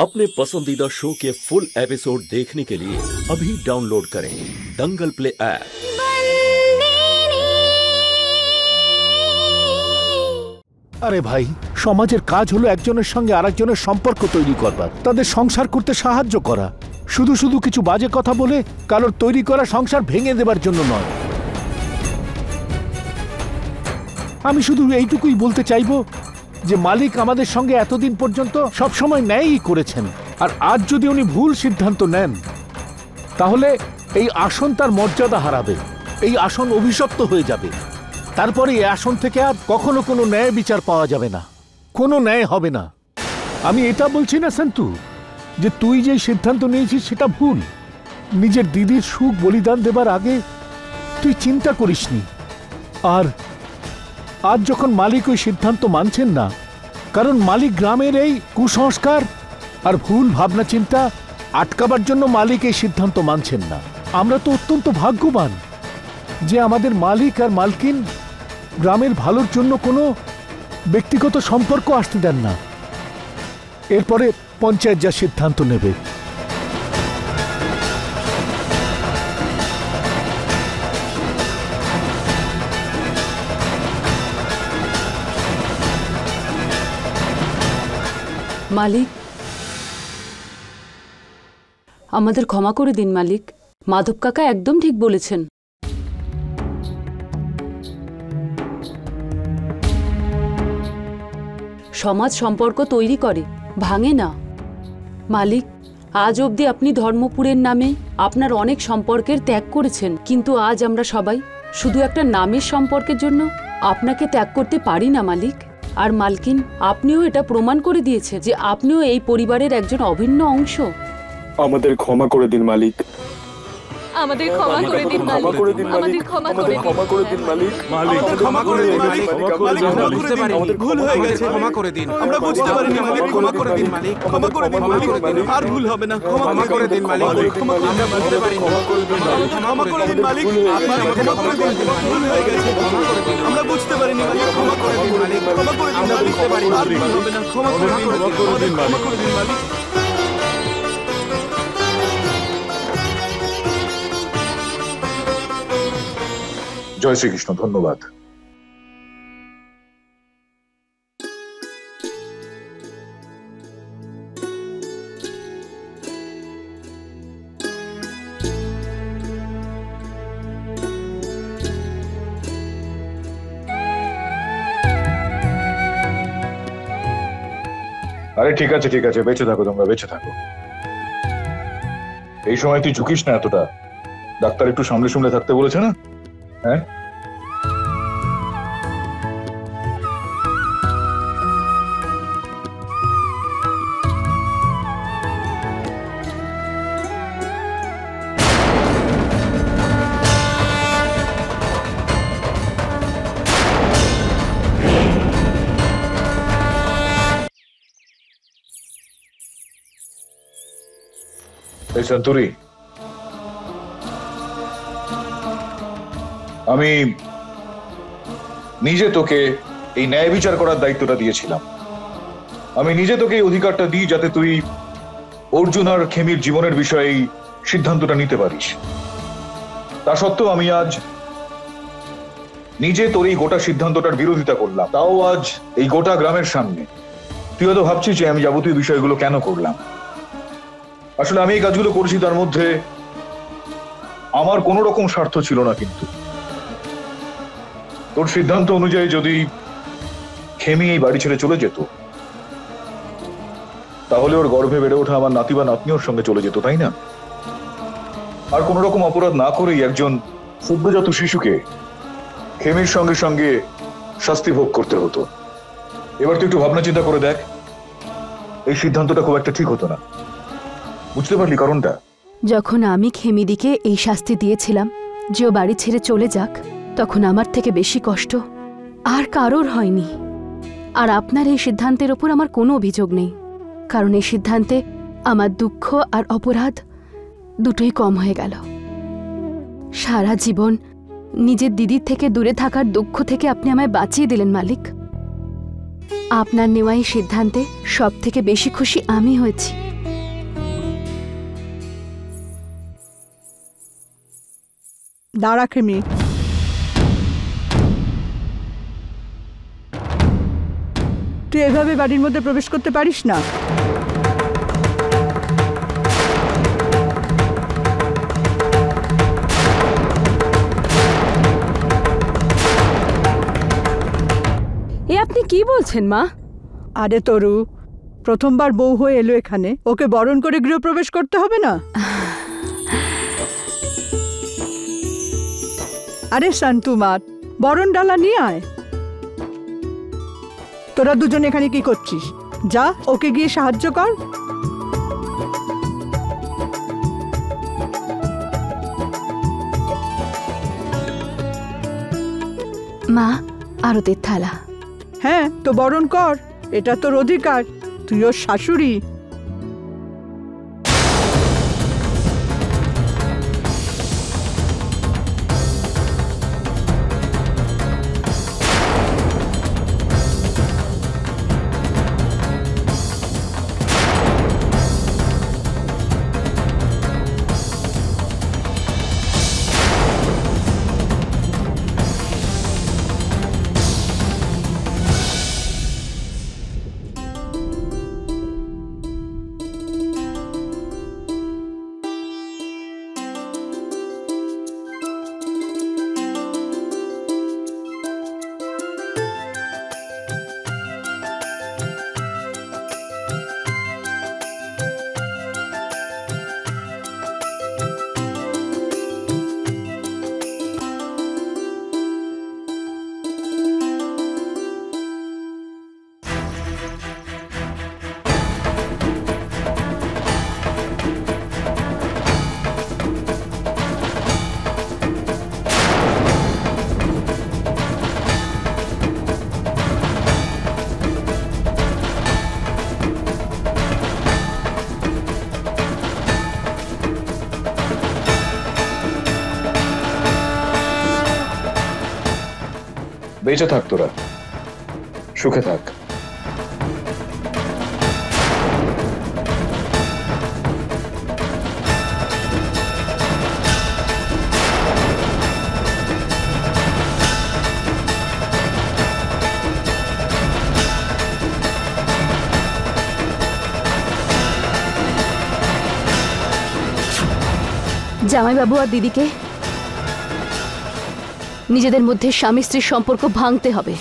अपने पसंदीदा शो के फुल एपिसोड देखने के लिए अभी डाउनलोड करें दंगल प्ले ऐप। আরে ভাই, সমাজের কাজ হলো একজনের সঙ্গে আরেকজনের সম্পর্ক তৈরি করবার, তাদের সংসার করতে সাহায্য করা। শুধু শুধু কিছু বাজে কথা বলে কারোর তৈরি করা সংসার ভেঙে দেবার জন্য নয়। আমি শুধু এইটুকুই বলতে চাইবো যে মালিক আমাদের সঙ্গে এতদিন পর্যন্ত সবসময় ন্যায়ই করেছেন, আর আজ যদি উনি ভুল সিদ্ধান্ত নেন তাহলে এই আসন তার মর্যাদা হারাবে, এই আসন অভিশপ্ত হয়ে যাবে। তারপরে এই আসন থেকে আর কখনো কোনো ন্যায় বিচার পাওয়া যাবে না, কোনো ন্যায় হবে না। আমি এটা বলছি না সন্তু যে তুই যে সিদ্ধান্ত নিয়েছিস সেটা ভুল। নিজের দিদির সুখ বলিদান দেবার আগে তুই চিন্তা করিসনি। আর আজ যখন মালিক ওই সিদ্ধান্ত মানছেন না, কারণ মালিক গ্রামের এই কুসংস্কার আর ভুল ভাবনা চিন্তা আটকাবার জন্য মালিক এই সিদ্ধান্ত মানছেন না। আমরা তো অত্যন্ত ভাগ্যবান যে আমাদের মালিক আর মালকিন গ্রামের ভালোর জন্য কোনো ব্যক্তিগত সম্পর্ক আসতে দেন না। এরপরে পঞ্চায়েত যা সিদ্ধান্ত নেবে। মালিক, আমাদের ক্ষমা করে দিন মালিক। মাধব কাকা একদম ঠিক বলেছেন। সমাজ সম্পর্ক তৈরি করে, ভাঙে না। মালিক, আজ অবধি আপনি ধর্মপুরের নামে আপনার অনেক সম্পর্কের ত্যাগ করেছেন, কিন্তু আজ আমরা সবাই শুধু একটা নামের সম্পর্কের জন্য আপনাকে ত্যাগ করতে পারি না মালিক। আর মালকিন, আপনিও এটা প্রমাণ করে দিয়েছে যে আপনিও এই পরিবারের একজন অভিন্ন অংশ। আমাদের ক্ষমা করে দিন মালিক, আমাদের ক্ষমা করে দিন মালিক, আমাদের ক্ষমা করে দিন মালিক, মালিক ক্ষমা করে দিন মালিক, মালিক ক্ষমা বুঝতে পারিনি, ভুল হয়ে গেছে, ক্ষমা করে দিন। আমরা বুঝতে পারিনি মালিক, ক্ষমা করে দিন মালিক, ক্ষমা করে দিন মালিক, আর ভুল হবে না, ক্ষমা করে দিন মালিক, আমরা বুঝতে পারিনি, ক্ষমা করে দিন মালিক, ক্ষমা করে দিন, ভুল হয়ে গেছে, ক্ষমা করে দিন, আমরা বুঝতে পারিনি মালিক, ক্ষমা করে দিন মালিক, ক্ষমা করে দিন, আমরা বুঝতে পারিনি, আর ভুল হবে না, ক্ষমা করে দিন, ক্ষমা করে দিন মালিক। জয় শ্রীকৃষ্ণ, ধন্যবাদ। আরে ঠিক আছে ঠিক আছে, বেঁচে থাকো তোমরা, বেঁচে থাকো। এই সময় তুই ঝুঁকিস না এতটা, ডাক্তার একটু সামনে সামনে থাকতে বলেছে না? হ্যাঁ, এই সন্তুরি, আমি নিজে তোকে এই ন্যায় বিচার করার দায়িত্বটা দিয়েছিলাম। আমি নিজে তোকে এই অধিকারটা দিই যাতে তুই অর্জুন আর খেমির জীবনের বিষয়ে এই সিদ্ধান্তটা নিতে পারিস। তা সত্ত্বেও আমি আজ নিজে তোর এই গোটা সিদ্ধান্তটার বিরোধিতা করলাম, তাও আজ এই গোটা গ্রামের সামনে। তুই হয়তো ভাবছিস যে আমি যাবতীয় বিষয়গুলো কেন করলাম। আসলে আমি এই কাজগুলো করেছি, তার মধ্যে আমার কোনো রকম স্বার্থ ছিল না। কিন্তু তোর সিদ্ধান্ত অনুযায়ী যদি খেমি এই বাড়ি ছেড়ে চলে যেত, তাহলে ওর গর্ভে বেড়ে ওঠা আমার নাতি বা নাতনির সঙ্গে চলে যেত, তাই না? আর কোন রকম অপরাধ না করেই একজন সদ্যজাত শিশুকে খেমির সঙ্গে সঙ্গে শাস্তি ভোগ করতে হতো। এবার তুই একটু ভাবনা চিন্তা করে দেখ, এই সিদ্ধান্তটা খুব একটা ঠিক হতো না। বুঝতে পারলি কারণটা? যখন আমি খেমিদিকে এই শাস্তি দিয়েছিলাম যে ও বাড়ি ছেড়ে চলে যাক, তখন আমার থেকে বেশি কষ্ট আর কারোর হয়নি। আর আপনার এই সিদ্ধান্তের ওপর আমার কোনো অভিযোগ নেই, কারণ এই সিদ্ধান্তে আমার দুঃখ আর অপরাধ দুটোই কম হয়ে গেল। সারা জীবন নিজের দিদির থেকে দূরে থাকার দুঃখ থেকে আপনি আমায় বাঁচিয়ে দিলেন মালিক। আপনার নেওয়া এই সিদ্ধান্তে সব থেকে বেশি খুশি আমি হয়েছি। দাঁড়া খেমি, তুই এভাবে বাড়ির মধ্যে প্রবেশ করতে পারিস না। এ আপনি কি বলছেন মা? আরে তরু, প্রথমবার বউ হয়ে এলো এখানে, ওকে বরণ করে গৃহপ্রবেশ করতে হবে না? আরে শান্তুমার, বরণ ডালা নিয়ে আয়। তোরা দুজন এখানে কি করছিস? যা, ওকে গিয়ে সাহায্য কর। মা, আরতের থালা। হ্যাঁ, তো বরণ কর, এটা তোর অধিকার, তুই ওর শাশুড়ি। বেঁচে থাক তোরা, সুখে থাক। জামাইবাবু আর দিদিকে নিজেদের মধ্যে স্বামী স্ত্রীর সম্পর্ক ভাঙতে হবে।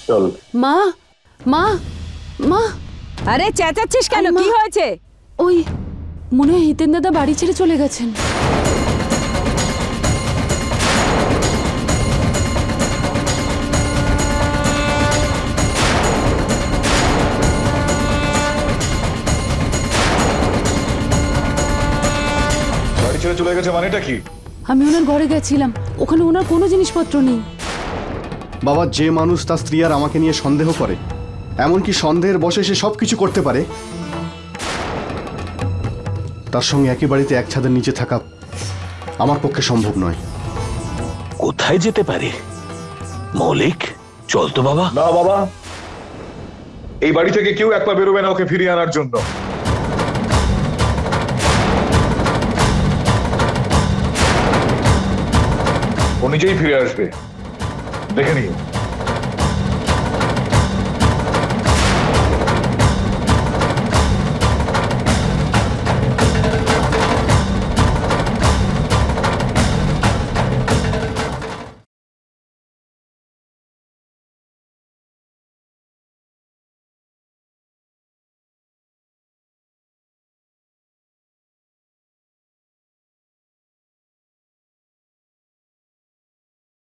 চল। মা, মা, মা। আরে চেঁচাচ্ছিস কেন? কি হয়েছে? ওই মনে হয় হিতেন দাদা বাড়ি ছেড়ে চলে গেছেন। বাড়ি ছেড়ে চলে গেছে মানেটা কি? আমি ওনার ঘরে গেছিলাম, ওখানে ওনার কোনো জিনিসপত্র নেই। বাবা, যে মানুষ তার স্ত্রী আর আমাকে নিয়ে সন্দেহ করে, এমনকি সন্দেহের বশে সে সবকিছু করতে পারে, তার সঙ্গে একই বাড়িতে এক ছাদের নিচে থাকা আমার পক্ষে সম্ভব নয়। কোথায় যেতে পারে? মৌলিক, চল তো বাবা। না বাবা, এই বাড়ি থেকে কেউ একবার বেরোবে না ওকে ফিরিয়ে আনার জন্য। ও নিজেই ফিরে আসবে, দেখে নিও।